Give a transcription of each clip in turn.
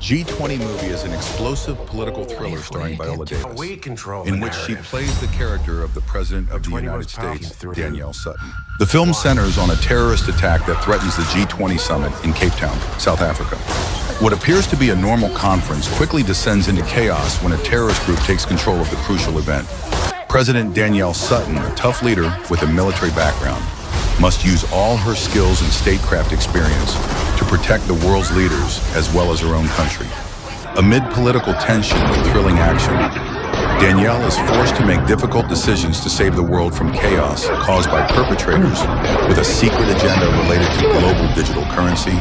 G20 movie is an explosive political thriller starring Viola Davis, in which she plays the character of the President of the United States, Danielle Sutton. The film centers on a terrorist attack that threatens the G20 Summit in Cape Town, South Africa. What appears to be a normal conference quickly descends into chaos when a terrorist group takes control of the crucial event. President Danielle Sutton, a tough leader with a military background, must use all her skills and statecraft experience to protect the world's leaders as well as her own country. Amid political tension and thrilling action, Danielle is forced to make difficult decisions to save the world from chaos caused by perpetrators with a secret agenda related to global digital currency.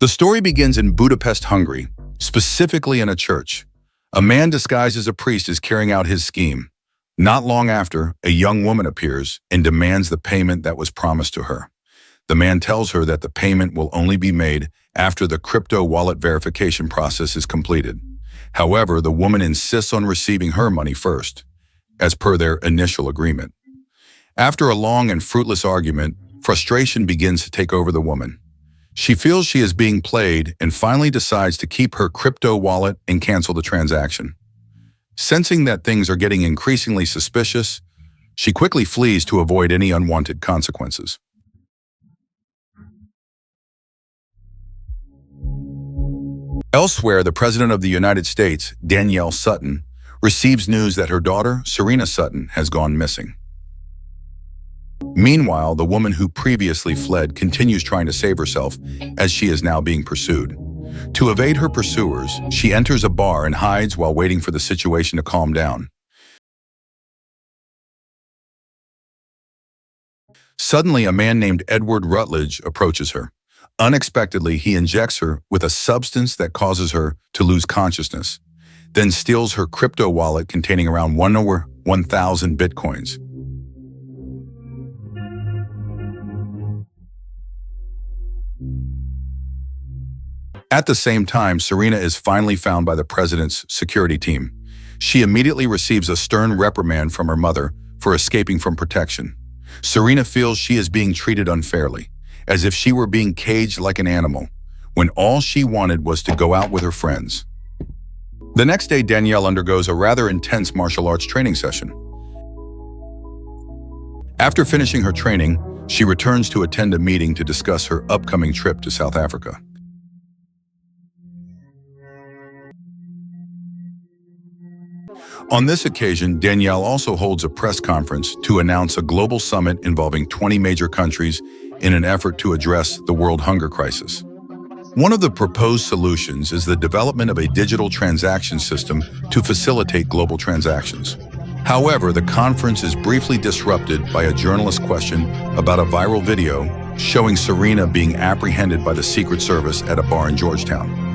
The story begins in Budapest, Hungary, specifically in a church. A man disguised as a priest is carrying out his scheme. Not long after, a young woman appears and demands the payment that was promised to her. The man tells her that the payment will only be made after the crypto wallet verification process is completed. However, the woman insists on receiving her money first, as per their initial agreement. After a long and fruitless argument, frustration begins to take over the woman. She feels she is being played and finally decides to keep her crypto wallet and cancel the transaction. Sensing that things are getting increasingly suspicious, she quickly flees to avoid any unwanted consequences. Elsewhere, the President of the United States, Danielle Sutton, receives news that her daughter, Serena Sutton, has gone missing. Meanwhile, the woman who previously fled continues trying to save herself as she is now being pursued. To evade her pursuers, she enters a bar and hides while waiting for the situation to calm down. Suddenly, a man named Edward Rutledge approaches her. Unexpectedly, he injects her with a substance that causes her to lose consciousness, then steals her crypto wallet containing around 1,000 bitcoins. At the same time, Serena is finally found by the president's security team. She immediately receives a stern reprimand from her mother for escaping from protection. Serena feels she is being treated unfairly, as if she were being caged like an animal, when all she wanted was to go out with her friends. The next day, Danielle undergoes a rather intense martial arts training session. After finishing her training, she returns to attend a meeting to discuss her upcoming trip to South Africa. On this occasion, Danielle also holds a press conference to announce a global summit involving 20 major countries in an effort to address the world hunger crisis. One of the proposed solutions is the development of a digital transaction system to facilitate global transactions. However, the conference is briefly disrupted by a journalist's question about a viral video showing Serena being apprehended by the Secret Service at a bar in Georgetown.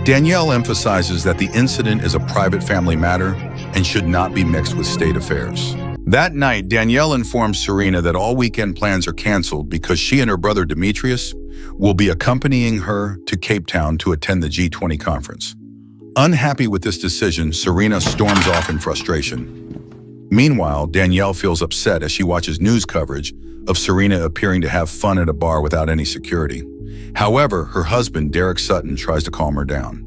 Danielle emphasizes that the incident is a private family matter and should not be mixed with state affairs. That night, Danielle informs Serena that all weekend plans are canceled because she and her brother Demetrius will be accompanying her to Cape Town to attend the G20 conference. Unhappy with this decision, Serena storms off in frustration. Meanwhile, Danielle feels upset as she watches news coverage of Serena appearing to have fun at a bar without any security. However, her husband, Derek Sutton, tries to calm her down.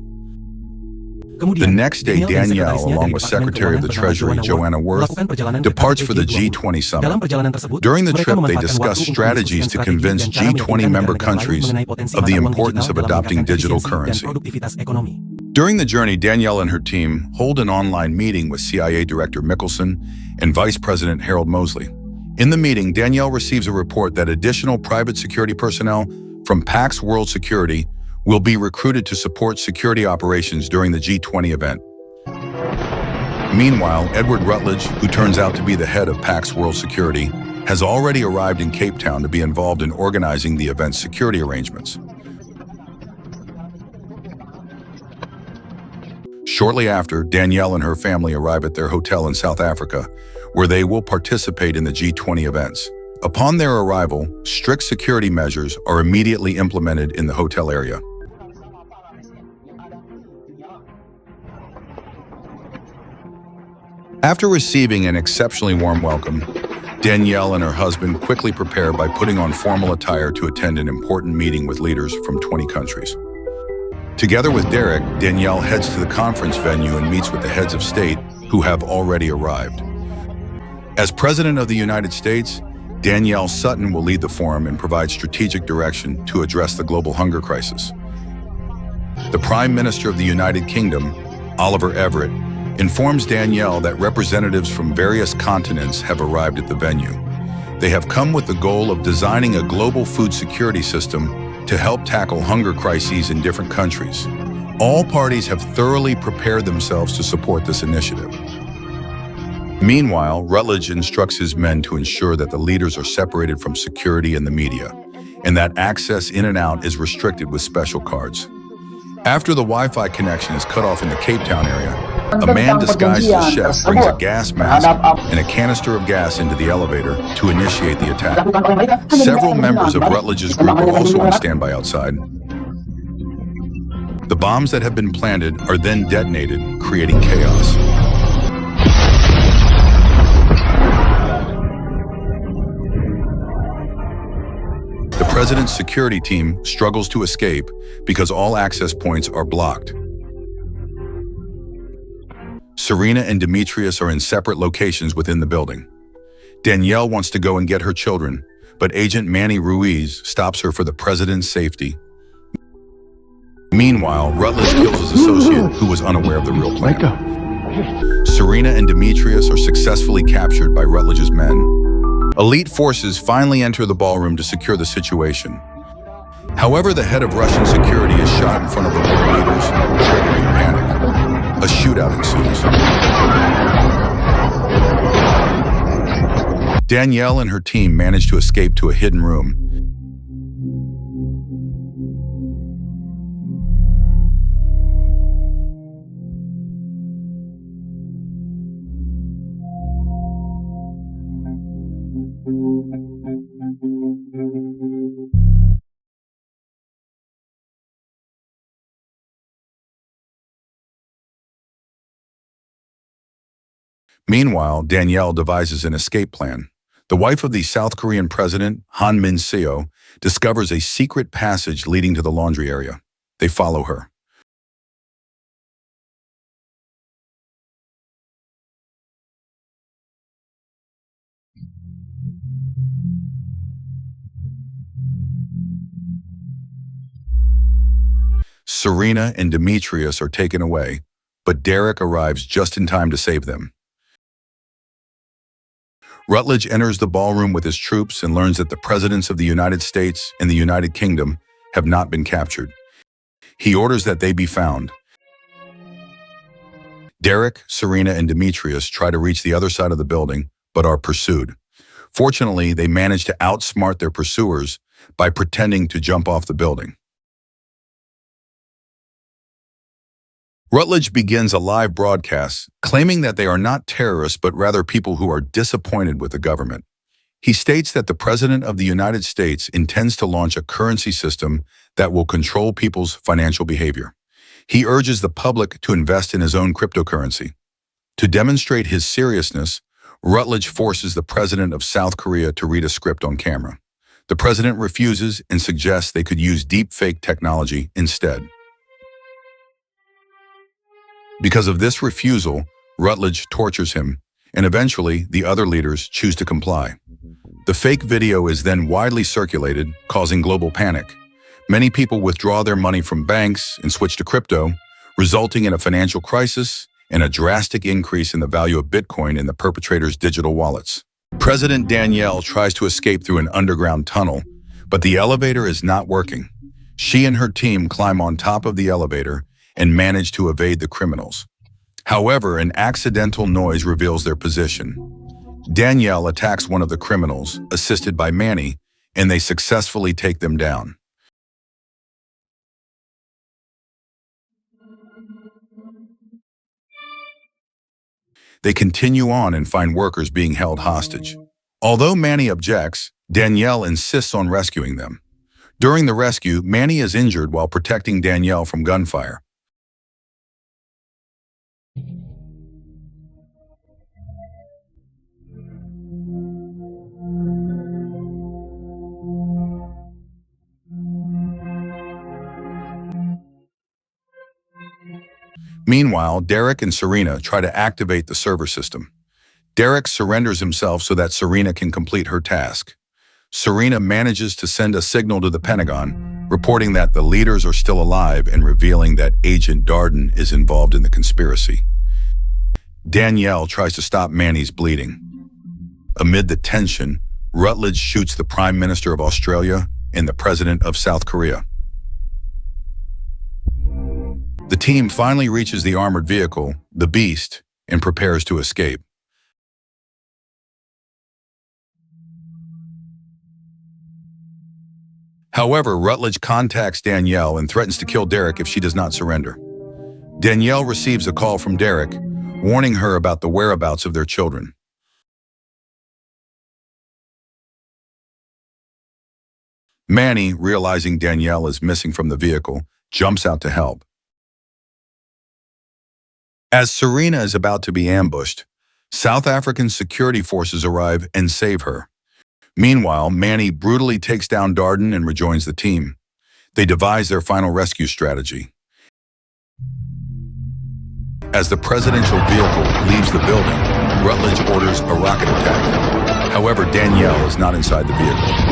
The next day, Danielle, along with Secretary of the Treasury, Joanna Worth, departs for the G20 Summit. During the trip, they discuss strategies to convince G20 member countries of the importance of adopting digital currency. During the journey, Danielle and her team hold an online meeting with CIA Director Mickelson and Vice President Harold Mosley. In the meeting, Danielle receives a report that additional private security personnel from Pax World Security will be recruited to support security operations during the G20 event. Meanwhile, Edward Rutledge, who turns out to be the head of Pax World Security, has already arrived in Cape Town to be involved in organizing the event's security arrangements. Shortly after, Danielle and her family arrive at their hotel in South Africa, where they will participate in the G20 events. Upon their arrival, strict security measures are immediately implemented in the hotel area. After receiving an exceptionally warm welcome, Danielle and her husband quickly prepare by putting on formal attire to attend an important meeting with leaders from 20 countries. Together with Derek, Danielle heads to the conference venue and meets with the heads of state who have already arrived. As President of the United States, Danielle Sutton will lead the forum and provide strategic direction to address the global hunger crisis. The Prime Minister of the United Kingdom, Oliver Everett, informs Danielle that representatives from various continents have arrived at the venue. They have come with the goal of designing a global food security system to help tackle hunger crises in different countries. All parties have thoroughly prepared themselves to support this initiative. Meanwhile, Rutledge instructs his men to ensure that the leaders are separated from security and the media, and that access in and out is restricted with special cards. After the Wi-Fi connection is cut off in the Cape Town area, a man disguised as a chef brings a gas mask and a canister of gas into the elevator to initiate the attack. Several members of Rutledge's group are also on standby outside. The bombs that have been planted are then detonated, creating chaos. The president's security team struggles to escape because all access points are blocked. Serena and Demetrius are in separate locations within the building. Danielle wants to go and get her children, but Agent Manny Ruiz stops her for the president's safety. Meanwhile, Rutledge kills his associate who was unaware of the real plan. Serena and Demetrius are successfully captured by Rutledge's men. Elite forces finally enter the ballroom to secure the situation. However, the head of Russian security is shot in front of the world leaders, triggering panic. A shootout ensues. Danielle and her team manage to escape to a hidden room. Meanwhile, Danielle devises an escape plan. The wife of the South Korean president, Han Min-seo, discovers a secret passage leading to the laundry area. They follow her. Serena and Demetrius are taken away, but Derek arrives just in time to save them. Rutledge enters the ballroom with his troops and learns that the presidents of the United States and the United Kingdom have not been captured. He orders that they be found. Derek, Serena, and Demetrius try to reach the other side of the building, but are pursued. Fortunately, they manage to outsmart their pursuers by pretending to jump off the building. Rutledge begins a live broadcast, claiming that they are not terrorists but rather people who are disappointed with the government. He states that the President of the United States intends to launch a currency system that will control people's financial behavior. He urges the public to invest in his own cryptocurrency. To demonstrate his seriousness, Rutledge forces the President of South Korea to read a script on camera. The President refuses and suggests they could use deepfake technology instead. Because of this refusal, Rutledge tortures him, and eventually the other leaders choose to comply. The fake video is then widely circulated, causing global panic. Many people withdraw their money from banks and switch to crypto, resulting in a financial crisis and a drastic increase in the value of Bitcoin in the perpetrators' digital wallets. President Danielle tries to escape through an underground tunnel, but the elevator is not working. She and her team climb on top of the elevator and manage to evade the criminals. However, an accidental noise reveals their position. Danielle attacks one of the criminals, assisted by Manny, and they successfully take them down. They continue on and find workers being held hostage. Although Manny objects, Danielle insists on rescuing them. During the rescue, Manny is injured while protecting Danielle from gunfire. Meanwhile, Derek and Serena try to activate the server system. Derek surrenders himself so that Serena can complete her task. Serena manages to send a signal to the Pentagon, reporting that the leaders are still alive and revealing that Agent Darden is involved in the conspiracy. Danielle tries to stop Manny's bleeding. Amid the tension, Rutledge shoots the Prime Minister of Australia and the President of South Korea. The team finally reaches the armored vehicle, the Beast, and prepares to escape. However, Rutledge contacts Danielle and threatens to kill Derek if she does not surrender. Danielle receives a call from Derek, warning her about the whereabouts of their children. Manny, realizing Danielle is missing from the vehicle, jumps out to help. As Serena is about to be ambushed, South African security forces arrive and save her. Meanwhile, Manny brutally takes down Darden and rejoins the team. They devise their final rescue strategy. As the presidential vehicle leaves the building, Rutledge orders a rocket attack. However, Danielle is not inside the vehicle.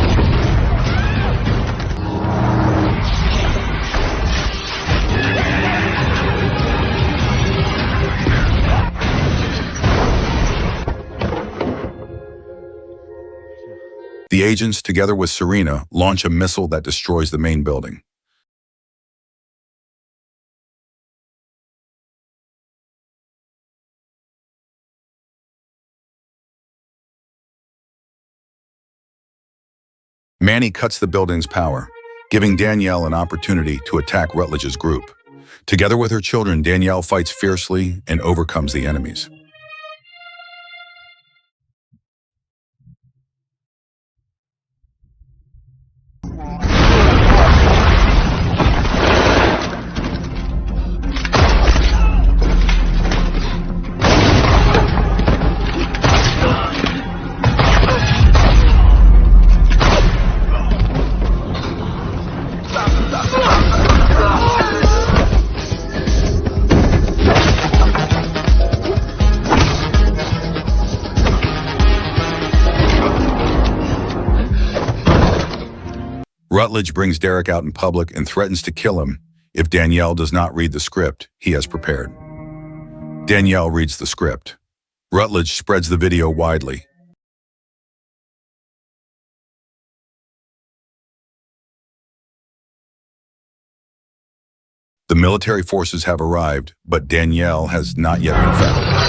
The agents, together with Serena, launch a missile that destroys the main building. Manny cuts the building's power, giving Danielle an opportunity to attack Rutledge's group. Together with her children, Danielle fights fiercely and overcomes the enemies. Rutledge brings Derek out in public and threatens to kill him if Danielle does not read the script he has prepared. Danielle reads the script. Rutledge spreads the video widely. The military forces have arrived, but Danielle has not yet been found.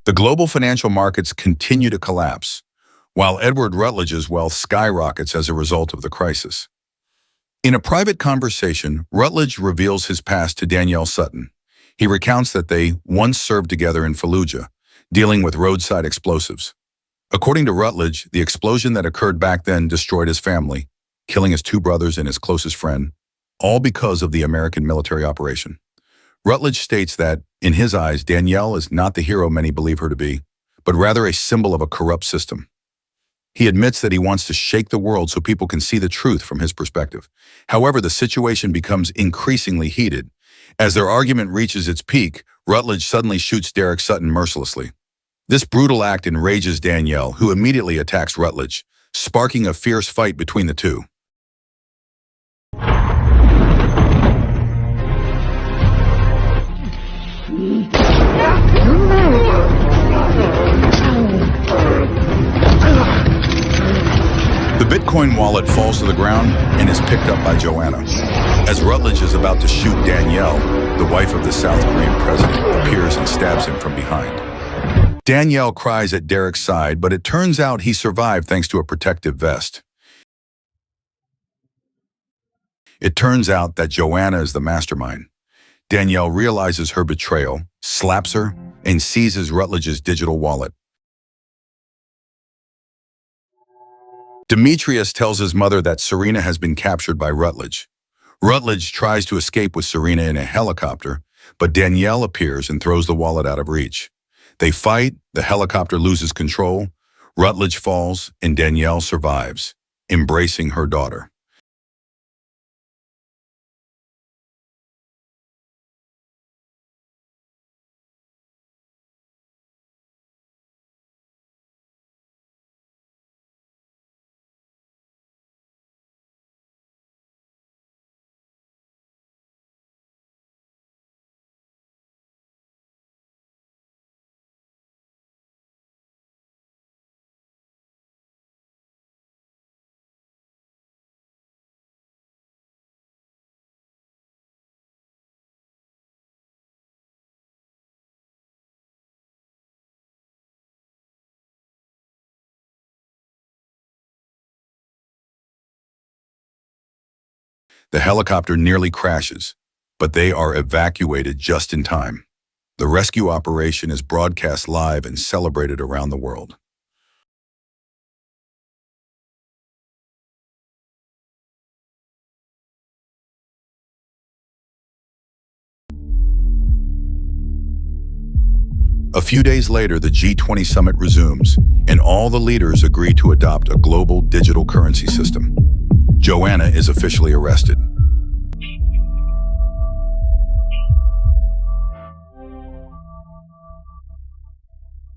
The global financial markets continue to collapse, while Edward Rutledge's wealth skyrockets as a result of the crisis. In a private conversation, Rutledge reveals his past to Danielle Sutton. He recounts that they once served together in Fallujah, dealing with roadside explosives. According to Rutledge, the explosion that occurred back then destroyed his family, killing his two brothers and his closest friend, all because of the American military operation. Rutledge states that, in his eyes, Danielle is not the hero many believe her to be, but rather a symbol of a corrupt system. He admits that he wants to shake the world so people can see the truth from his perspective. However, the situation becomes increasingly heated. As their argument reaches its peak, Rutledge suddenly shoots Derek Sutton mercilessly. This brutal act enrages Danielle, who immediately attacks Rutledge, sparking a fierce fight between the two. The Bitcoin wallet falls to the ground and is picked up by Joanna. As Rutledge is about to shoot Danielle, the wife of the South Korean president appears and stabs him from behind. Danielle cries at Derek's side, but it turns out he survived thanks to a protective vest. It turns out that Joanna is the mastermind. Danielle realizes her betrayal, slaps her, and seizes Rutledge's digital wallet. Demetrius tells his mother that Serena has been captured by Rutledge. Rutledge tries to escape with Serena in a helicopter, but Danielle appears and throws the wallet out of reach. They fight, the helicopter loses control, Rutledge falls, and Danielle survives, embracing her daughter. The helicopter nearly crashes, but they are evacuated just in time. The rescue operation is broadcast live and celebrated around the world. A few days later, the G20 Summit resumes, and all the leaders agree to adopt a global digital currency system. Joanna is officially arrested.